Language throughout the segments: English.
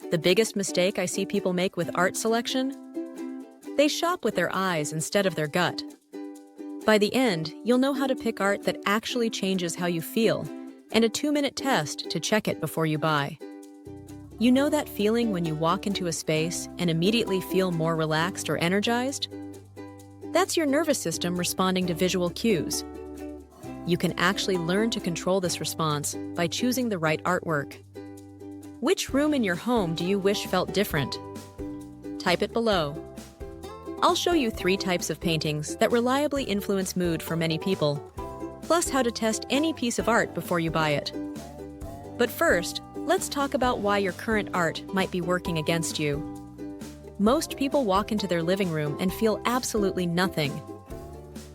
The biggest mistake I see people make with art selection? They shop with their eyes instead of their gut. By the end, you'll know how to pick art that actually changes how you feel, and a 2-minute test to check it before you buy. You know that feeling when you walk into a space and immediately feel more relaxed or energized? That's your nervous system responding to visual cues. You can actually learn to control this response by choosing the right artwork. Which room in your home do you wish felt different? Type it below. I'll show you 3 types of paintings that reliably influence mood for many people, plus how to test any piece of art before you buy it. But first, let's talk about why your current art might be working against you. Most people walk into their living room and feel absolutely nothing.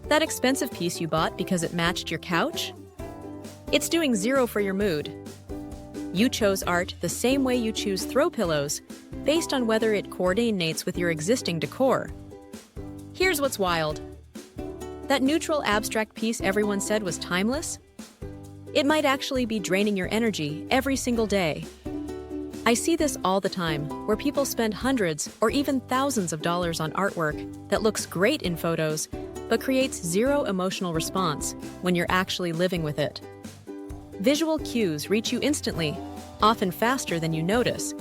That expensive piece you bought because it matched your couch? It's doing 0 for your mood. You chose art the same way you choose throw pillows, based on whether it coordinates with your existing decor. Here's what's wild. That neutral abstract piece everyone said was timeless? It might actually be draining your energy every single day. I see this all the time, where people spend hundreds or even thousands of dollars on artwork that looks great in photos, but creates 0 emotional response when you're actually living with it. Visual cues reach you instantly, often faster than you notice,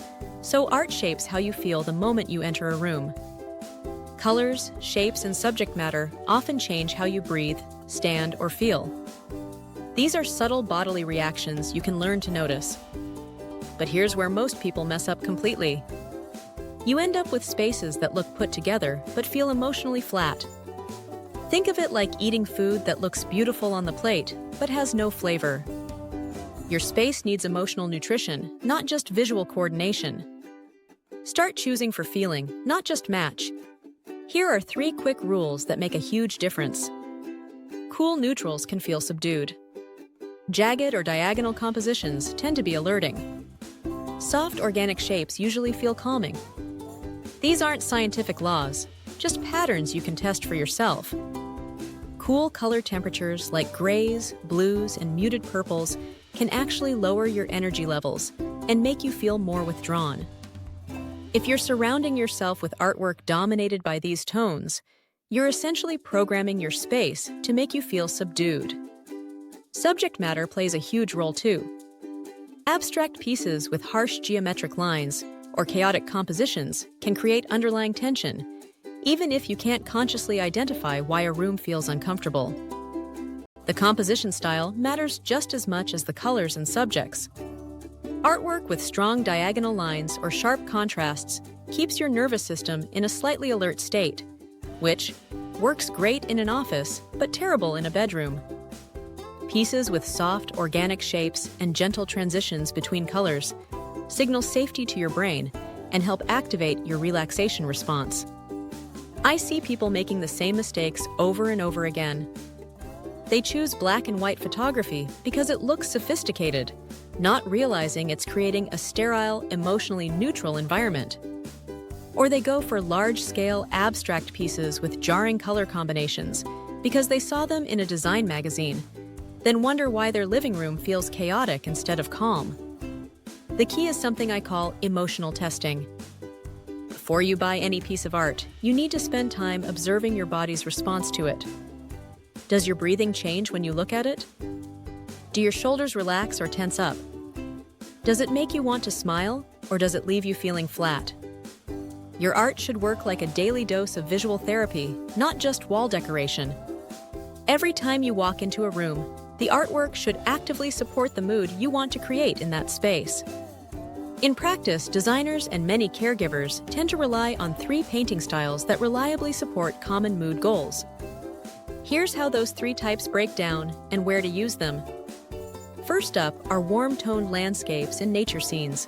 so art shapes how you feel the moment you enter a room. Colors, shapes, and subject matter often change how you breathe, stand, or feel. These are subtle bodily reactions you can learn to notice. But here's where most people mess up completely. You end up with spaces that look put together but feel emotionally flat. Think of it like eating food that looks beautiful on the plate but has no flavor. Your space needs emotional nutrition, not just visual coordination. Start choosing for feeling, not just match. Here are 3 quick rules that make a huge difference. Cool neutrals can feel subdued. Jagged or diagonal compositions tend to be alerting. Soft organic shapes usually feel calming. These aren't scientific laws, just patterns you can test for yourself. Cool color temperatures like grays, blues, and muted purples can actually lower your energy levels and make you feel more withdrawn. If you're surrounding yourself with artwork dominated by these tones, you're essentially programming your space to make you feel subdued. Subject matter plays a huge role too. Abstract pieces with harsh geometric lines or chaotic compositions can create underlying tension, even if you can't consciously identify why a room feels uncomfortable. The composition style matters just as much as the colors and subjects. Artwork with strong diagonal lines or sharp contrasts keeps your nervous system in a slightly alert state, which works great in an office but terrible in a bedroom. Pieces with soft, organic shapes and gentle transitions between colors signal safety to your brain and help activate your relaxation response. I see people making the same mistakes over and over again. They choose black and white photography because it looks sophisticated, not realizing it's creating a sterile, emotionally neutral environment. Or they go for large-scale abstract pieces with jarring color combinations because they saw them in a design magazine, then wonder why their living room feels chaotic instead of calm. The key is something I call emotional testing. Before you buy any piece of art, you need to spend time observing your body's response to it. Does your breathing change when you look at it? Do your shoulders relax or tense up? Does it make you want to smile, or does it leave you feeling flat? Your art should work like a daily dose of visual therapy, not just wall decoration. Every time you walk into a room, the artwork should actively support the mood you want to create in that space. In practice, designers and many caregivers tend to rely on 3 painting styles that reliably support common mood goals. Here's how those 3 types break down and where to use them. First up are warm-toned landscapes and nature scenes.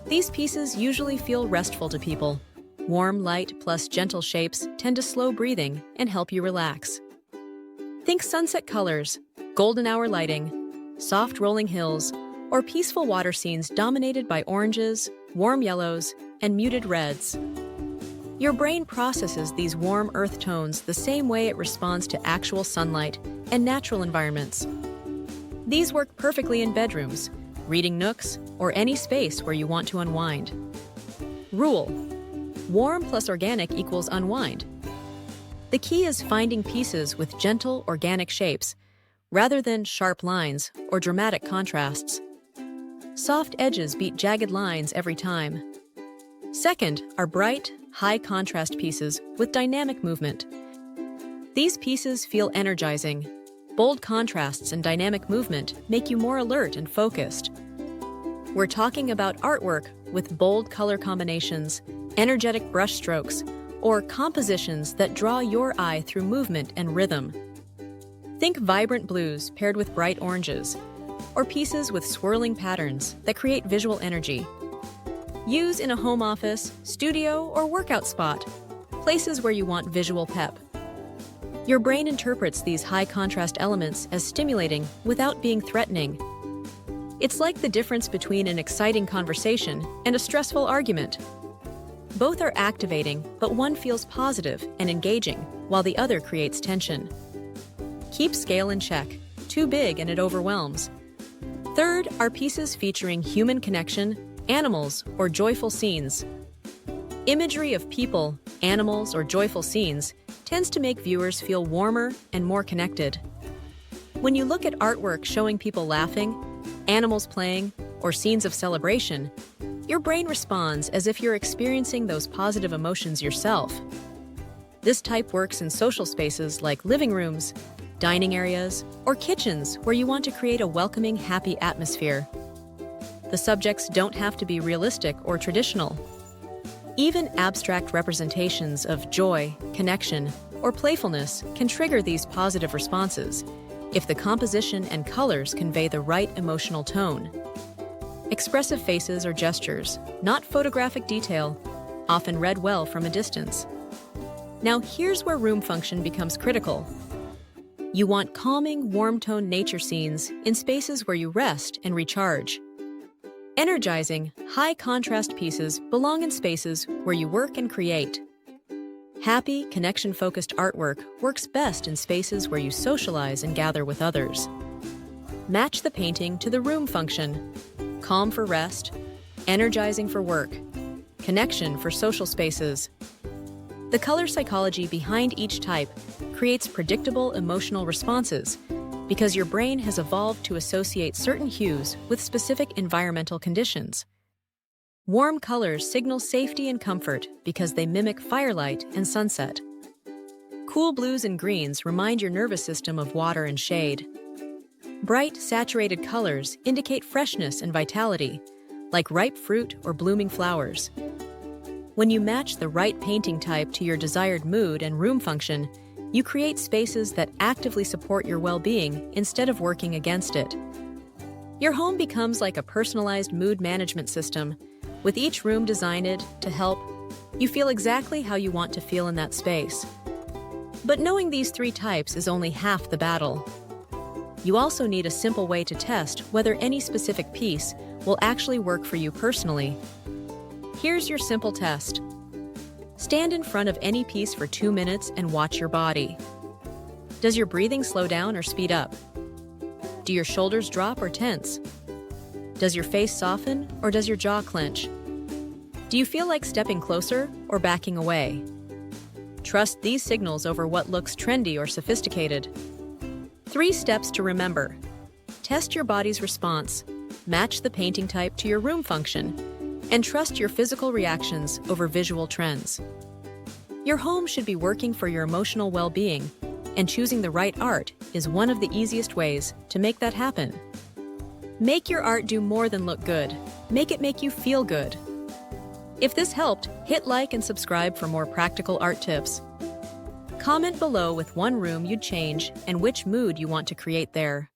These pieces usually feel restful to people. Warm light plus gentle shapes tend to slow breathing and help you relax. Think sunset colors, golden hour lighting, soft rolling hills, or peaceful water scenes dominated by oranges, warm yellows, and muted reds. Your brain processes these warm earth tones the same way it responds to actual sunlight and natural environments. These work perfectly in bedrooms, reading nooks, or any space where you want to unwind. Rule: warm plus organic equals unwind. The key is finding pieces with gentle, organic shapes, rather than sharp lines or dramatic contrasts. Soft edges beat jagged lines every time. Second are bright, high-contrast pieces with dynamic movement. These pieces feel energizing. Bold contrasts and dynamic movement make you more alert and focused. We're talking about artwork with bold color combinations, energetic brushstrokes, or compositions that draw your eye through movement and rhythm. Think vibrant blues paired with bright oranges, or pieces with swirling patterns that create visual energy. Use in a home office, studio, or workout spot, places where you want visual pep. Your brain interprets these high-contrast elements as stimulating without being threatening. It's like the difference between an exciting conversation and a stressful argument. Both are activating, but one feels positive and engaging, while the other creates tension. Keep scale in check. Too big and it overwhelms. Third are pieces featuring human connection, animals, or joyful scenes. Imagery of people, animals, or joyful scenes tends to make viewers feel warmer and more connected. When you look at artwork showing people laughing, animals playing, or scenes of celebration, your brain responds as if you're experiencing those positive emotions yourself. This type works in social spaces like living rooms, dining areas, or kitchens where you want to create a welcoming, happy atmosphere. The subjects don't have to be realistic or traditional. Even abstract representations of joy, connection, or playfulness can trigger these positive responses if the composition and colors convey the right emotional tone. Expressive faces or gestures, not photographic detail, often read well from a distance. Now here's where room function becomes critical. You want calming, warm-toned nature scenes in spaces where you rest and recharge. Energizing, high-contrast pieces belong in spaces where you work and create. Happy, connection-focused artwork works best in spaces where you socialize and gather with others. Match the painting to the room function. Calm for rest, energizing for work, connection for social spaces. The color psychology behind each type creates predictable emotional responses because your brain has evolved to associate certain hues with specific environmental conditions. Warm colors signal safety and comfort because they mimic firelight and sunset. Cool blues and greens remind your nervous system of water and shade. Bright, saturated colors indicate freshness and vitality, like ripe fruit or blooming flowers. When you match the right painting type to your desired mood and room function, you create spaces that actively support your well-being instead of working against it. Your home becomes like a personalized mood management system, with each room designed to help you feel exactly how you want to feel in that space. But knowing these three types is only half the battle. You also need a simple way to test whether any specific piece will actually work for you personally. Here's your simple test. Stand in front of any piece for 2 minutes and watch your body. Does your breathing slow down or speed up? Do your shoulders drop or tense? Does your face soften or does your jaw clench? Do you feel like stepping closer or backing away? Trust these signals over what looks trendy or sophisticated. 3 steps to remember. Test your body's response, match the painting type to your room function, and trust your physical reactions over visual trends. Your home should be working for your emotional well-being, and choosing the right art is one of the easiest ways to make that happen. Make your art do more than look good. Make it make you feel good. If this helped, hit like and subscribe for more practical art tips. Comment below with one room you'd change and which mood you want to create there.